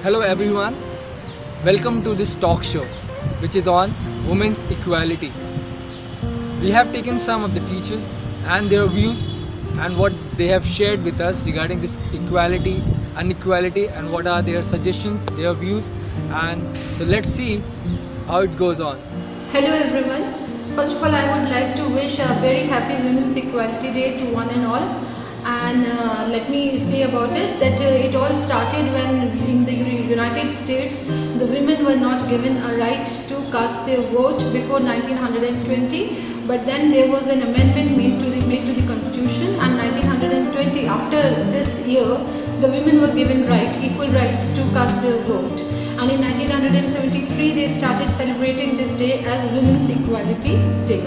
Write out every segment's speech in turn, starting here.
Hello everyone, welcome to this talk show which is on women's equality. We have taken some of the teachers and their views and what they have shared with us regarding this equality, inequality, and what are their suggestions, their views, and so let's see how it goes on. Hello everyone. First of all, I would like to wish a very happy Women's Equality Day to one and all. And let me say about it that it all started when in the United States the women were not given a right to cast their vote before 1920. But then there was an amendment made to the Constitution, and 1920, after this year, the women were given equal rights to cast their vote. And in 1973, they started celebrating this day as Women's Equality Day.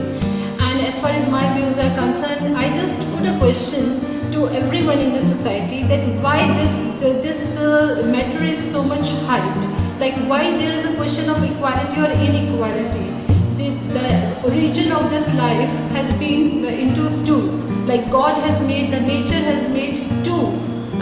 And as far as my views are concerned, I just put a question to everyone in the society that why this matter is so much hyped. Like why there is a question of equality or inequality. The origin of this life has been into two. Like God has made, the nature has made two,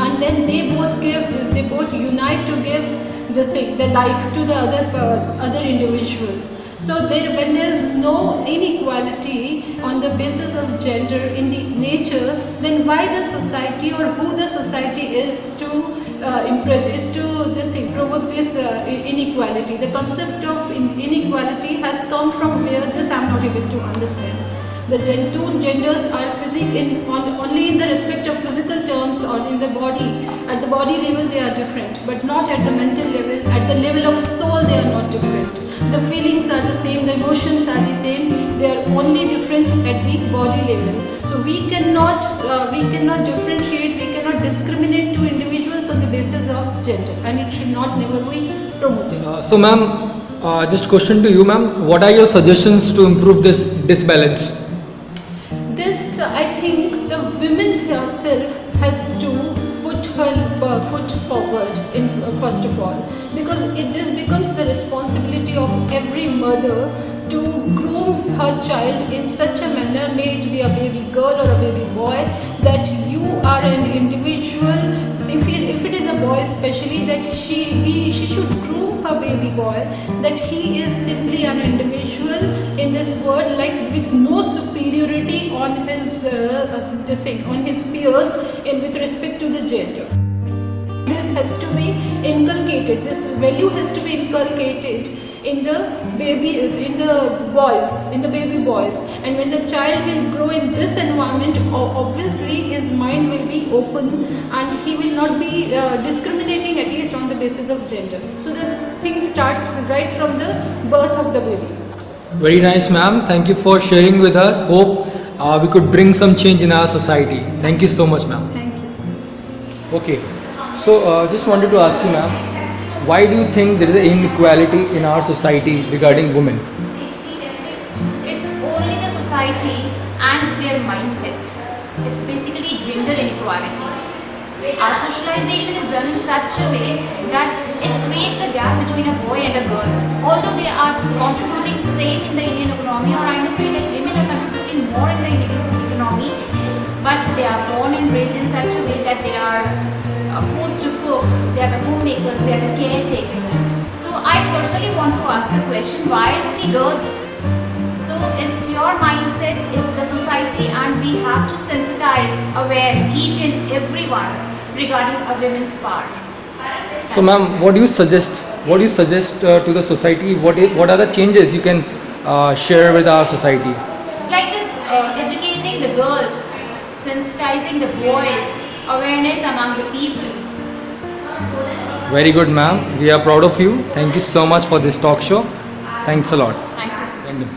and then they both unite to give the life to the other individual. So when there is no inequality on the basis of gender in the nature, then why the society or who the society is to provoke this inequality? The concept of inequality has come from where? This I am not able to understand. The two genders are only in the respect of physical terms or in the body. At the body level they are different, but not at the mental level. At the level of soul they are not different. The feelings are the same, the emotions are the same. They are only different at the body level. So we cannot differentiate, we cannot discriminate to individuals on the basis of gender, and it should never be promoted. So ma'am, just question to you ma'am, what are your suggestions to improve this disbalance? This, I think the women herself has to put her foot forward first of all, because this becomes the responsibility of every mother to groom her child in such a manner, may it be a baby girl or a baby boy, that you are an individual. If it is a boy especially, that she should groom her baby boy, that he is simply an individual in this world, like with no superiority on his peers with respect to the gender. This has to be inculcated. This value has to be inculcated in the baby boys, and when the child will grow in this environment, obviously his mind will be open and he will not be discriminating, at least on the basis of gender. So the thing starts right from the birth of the baby. Very nice ma'am, thank you for sharing with us. Hope we could bring some change in our society. Thank you so much ma'am. Thank you, sir. Okay, so just wanted to ask you ma'am, why do you think there is an inequality in our society regarding women? It's only the society and their mindset. It's basically gender inequality. Our socialization is done in such a way that it creates a gap between a boy and a girl. Although they are contributing same in the Indian economy, or I may say that women are contributing more in the Indian economy, but they are born and raised in such a way that they are forced to cook, they are the homemakers, they are the caretakers. So I personally want to ask the question, why only girls? So it's your mindset, it's the society, and we have to sensitize, aware each and everyone regarding a women's part. So ma'am, what do you suggest to the society? What are the changes you can share with our society? Like this, educating the girls, sensitizing the boys, awareness among the people. Very good ma'am, we are proud of you. Thank you so much for this talk show. Thanks a lot. Thank you, sir. Thank you.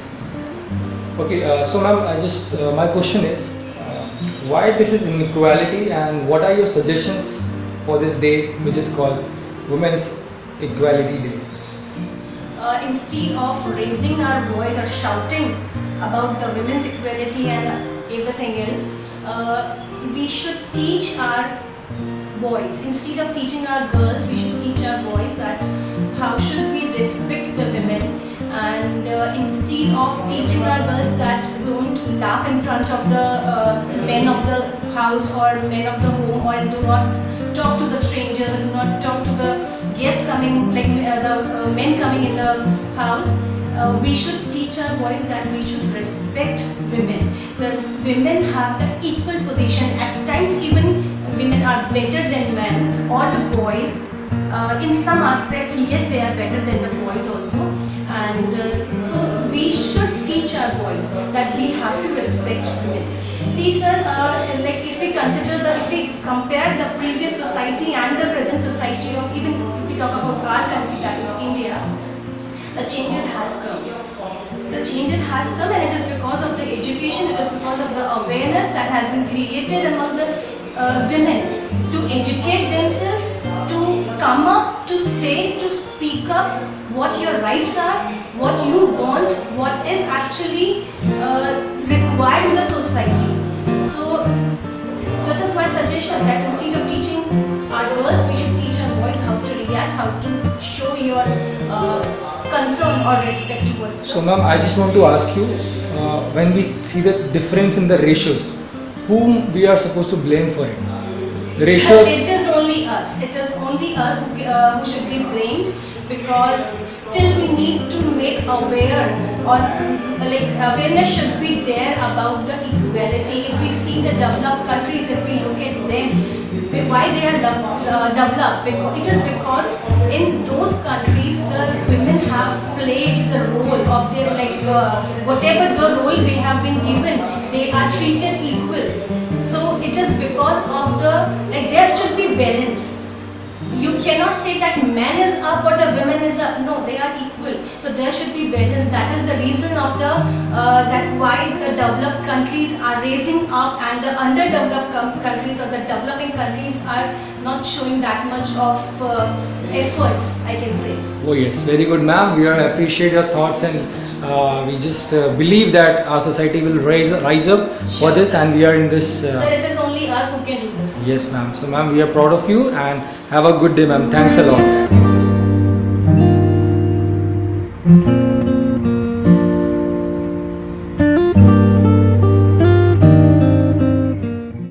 Okay, so ma'am, my question is, why this is inequality, and what are your suggestions for this day, which is called Women's Equality Day? Instead of raising our voice or shouting about the women's equality and everything else, we should teach our boys. Instead of teaching our girls, we should teach our boys that how should we respect the women, and instead of teaching our girls that don't laugh in front of the men of the house or men of the home, or do not talk to the strangers, do not talk to the guests coming, like the men coming in the house, we should teach our boys that we should respect women. The women have the equal position. At times, even women are better than men or the boys. In some aspects, yes, they are better than the boys also. And so we should teach our boys that we have to respect women. See, sir, like if we compare the previous society and the present society of, even if we talk about our country, that is India, the changes has come. The changes has come, and it is because of the education, it is because of the awareness that has been created among the women to educate themselves, to come up, to say, to speak up what your rights are, what you want, what is actually required in the society. So this is my suggestion, that instead of teaching our girls, we should teach our boys how to react, how to show your concern or respect towards them. So ma'am, I just want to ask you, when we see the difference in the ratios, whom we are supposed to blame for it? The ratios. It is only us. It is only us who should be blamed, because still we need to make aware, or like awareness should be there about the equality. If we see the developed countries, if we look at them, why they are developed, because it is because in those countries the women have played the role of their, like whatever the role they have been given, they are treated equal. So it is because of the, like, there should be balance. You cannot say that man is up or the women is up. No, they are equal. So there should be balance. That is the reason of the that why the developed countries are raising up and the underdeveloped countries or the developing countries are not showing that much of efforts, I can say. Oh yes, very good ma'am. We appreciate your thoughts, and we just believe that our society will rise up for this, and we are in this. So it is only us who can do this. Yes ma'am. So ma'am, we are proud of you, and have a good day ma'am. Thanks a lot.